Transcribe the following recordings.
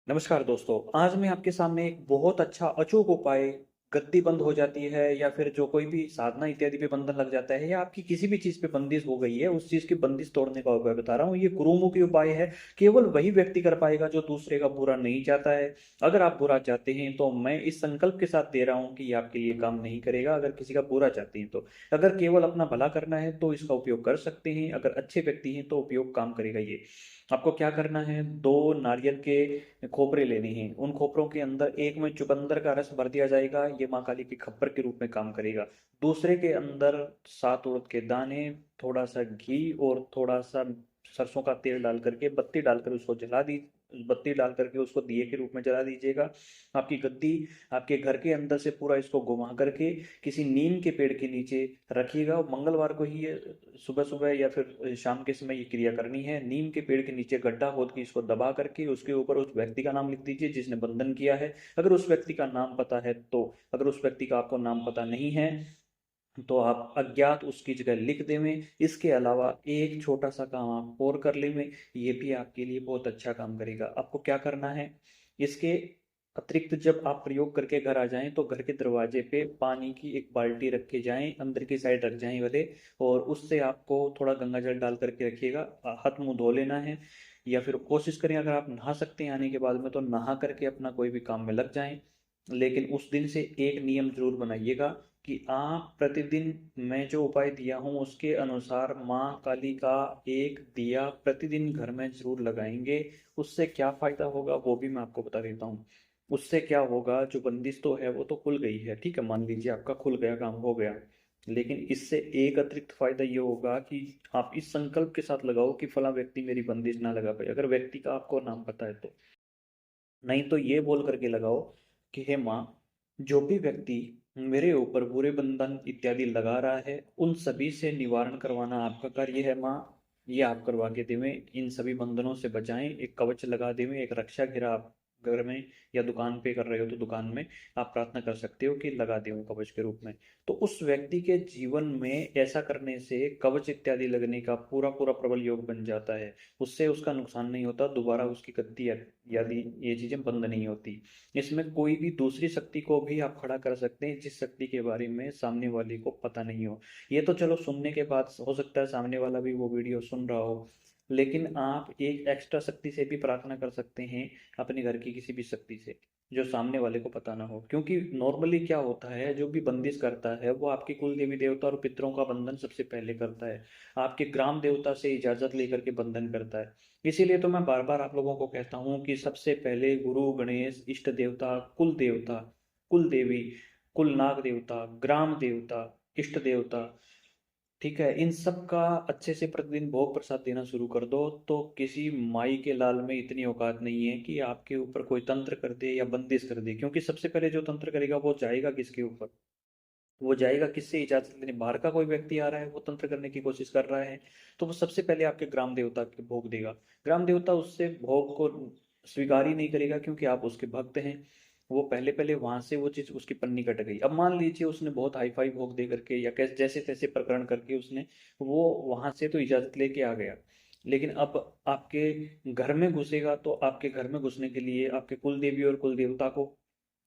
नमस्कार दोस्तों। आज मैं आपके सामने एक बहुत अच्छा अचूक उपाय, गद्दी बंद हो जाती है या फिर जो कोई भी साधना इत्यादि पे बंधन लग जाता है या आपकी किसी भी चीज पे बंदिश हो गई है, उस चीज की बंदिश तोड़ने का उपाय बता रहा हूँ। ये गुरुमुखी उपाय है। केवल वही व्यक्ति कर पाएगा जो दूसरे का बुरा नहीं चाहता है। अगर आप बुरा चाहते हैं तो मैं इस संकल्प के साथ दे रहा हूँ कि ये आपके लिए काम नहीं करेगा। अगर किसी का बुरा चाहते हैं तो, अगर केवल अपना भला करना है तो इसका उपयोग कर सकते हैं। अगर अच्छे व्यक्ति हैं तो उपयोग काम करेगा ये। आपको क्या करना है, दो नारियल के खोपरे लेने हैं। उन खोपरों के अंदर एक में चुकंदर का रस भर दिया जाएगा, ये माँ काली के खप्पर के रूप में काम करेगा। दूसरे के अंदर 7 उड़द के दाने, थोड़ा सा घी और थोड़ा सा सरसों का तेल डाल करके बत्ती डालकर उसको जला दी। बत्ती डाल करके उसको दिए के रूप में जला दीजिएगा। आपकी गद्दी आपके घर के अंदर से पूरा इसको घुमा करके किसी नीम के पेड़ के नीचे रखिएगा। मंगलवार को ही ये सुबह सुबह या फिर शाम के समय ये क्रिया करनी है। नीम के पेड़ के नीचे गड्ढा खोद के इसको दबा करके उसके ऊपर उस व्यक्ति का नाम लिख दीजिए जिसने बंधन किया है। अगर उस व्यक्ति का नाम पता है तो, अगर उस व्यक्ति का आपको नाम पता नहीं है तो आप अज्ञात उसकी जगह लिख देवें। इसके अलावा एक छोटा सा काम आप और कर लेवें, ये भी आपके लिए बहुत अच्छा काम करेगा। आपको क्या करना है, इसके अतिरिक्त जब आप प्रयोग करके घर आ जाएं तो घर के दरवाजे पे पानी की एक बाल्टी रख के जाएं, अंदर की साइड रख जाएं वाले। और उससे आपको थोड़ा गंगा जल डाल करके रखिएगा। हाथ मुंह धो लेना है, या फिर कोशिश करें अगर आप नहा सकते हैं आने के बाद में तो नहा करके अपना कोई भी काम में लग जाएं। लेकिन उस दिन से एक नियम जरूर बनाइएगा कि आप प्रतिदिन मैं जो उपाय दिया हूँ उसके अनुसार माँ काली का एक दिया प्रतिदिन घर में जरूर लगाएंगे। उससे क्या फायदा होगा वो भी मैं आपको बता देता हूँ। उससे क्या होगा, जो बंदिश तो है वो तो खुल गई है, ठीक है, मान लीजिए आपका खुल गया, काम हो गया। लेकिन इससे एक अतिरिक्त फायदा ये होगा कि आप इस संकल्प के साथ लगाओ कि फला व्यक्ति मेरी बंदिश ना लगा पाए, अगर व्यक्ति का आपको नाम पता है तो। नहीं तो ये बोल करके लगाओ कि हे माँ, जो भी व्यक्ति मेरे ऊपर बुरे बंधन इत्यादि लगा रहा है उन सभी से निवारण करवाना आपका कार्य है माँ। ये आप करवा के देवें, इन सभी बंधनों से बचाएं। एक कवच लगा देवें, एक रक्षा घेरा आप घर में या दुकान पे कर रहे हो तो दुकान में आप प्रार्थना कर सकते हो कि लगा दें कवच के रूप में। तो उस व्यक्ति के जीवन में ऐसा करने से कवच इत्यादि लगने का पूरा पूरा प्रबल योग बन जाता है। उससे उसका नुकसान नहीं होता, दोबारा उसकी गद्दी यदि ये चीजें बंद नहीं होती। इसमें कोई भी दूसरी शक्ति को भी आप खड़ा कर सकते हैं जिस शक्ति के बारे में सामने वाले को पता नहीं हो। ये तो चलो सुनने के बाद हो सकता है सामने वाला भी वो वीडियो सुन रहा हो, लेकिन आप एक एक्स्ट्रा शक्ति से भी प्रार्थना कर सकते हैं, अपने घर की किसी भी शक्ति से, जो सामने वाले को पता ना हो। क्योंकि नॉर्मली क्या होता है, जो भी बंदिश करता है वो आपके कुल देवी देवता और पितरों का बंधन सबसे पहले करता है। आपके ग्राम देवता से इजाजत लेकर के बंधन करता है। इसीलिए तो मैं बार बार आप लोगों को कहता हूँ कि सबसे पहले गुरु गणेश, इष्ट देवता, कुल देवता, कुल देवी, कुल नाग देवता, ग्राम देवता, इष्ट देवता, ठीक है, इन सब का अच्छे से प्रतिदिन भोग प्रसाद देना शुरू कर दो। तो किसी माई के लाल में इतनी औकात नहीं है कि आपके ऊपर कोई तंत्र कर दे या बंदिश कर दे। क्योंकि सबसे पहले जो तंत्र करेगा वो जाएगा किसके ऊपर, वो जाएगा किससे इजाजत लेने, बाहर का कोई व्यक्ति आ रहा है वो तंत्र करने की कोशिश कर रहा है तो वो सबसे पहले आपके ग्राम देवता के भोग देगा। ग्राम देवता उससे भोग को स्वीकार ही नहीं करेगा क्योंकि आप उसके भक्त हैं। वो पहले पहले वहां से वो चीज उसकी पन्नी कट गई। अब मान लीजिए उसने बहुत हाई फाई भोग दे करके या कैसे जैसे तैसे प्रकरण करके उसने वो वहां से तो इजाजत लेके आ गया, लेकिन अब आपके घर में घुसेगा तो आपके घर में घुसने के लिए आपके कुल देवी और कुल देवता को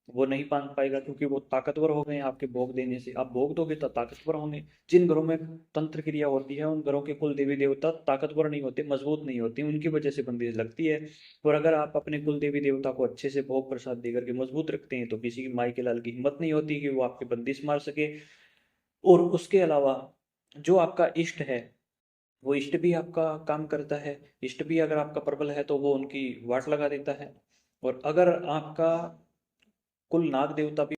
वो नहीं मान पाएगा क्योंकि वो ताकतवर हो गए हैं आपके भोग देने से। आप भोग दोगे तो ताकतवर होंगे। जिन घरों में तंत्र क्रिया होती है उन घरों के कुल देवी देवता ताकतवर नहीं होते, मजबूत नहीं होती, उनकी वजह से बंदिश लगती है। और अगर आप अपने कुल देवी देवता को अच्छे से भोग प्रसाद देकर के मजबूत रखते हैं तो किसी की माई के लाल की हिम्मत नहीं होती कि वो आपके बंदिश मार सके। और उसके अलावा जो आपका इष्ट है, वो इष्ट भी आपका काम करता है। इष्ट भी अगर आपका प्रबल है तो वो उनकी वाट लगा देता है। और अगर आपका कुल नाग देवता भी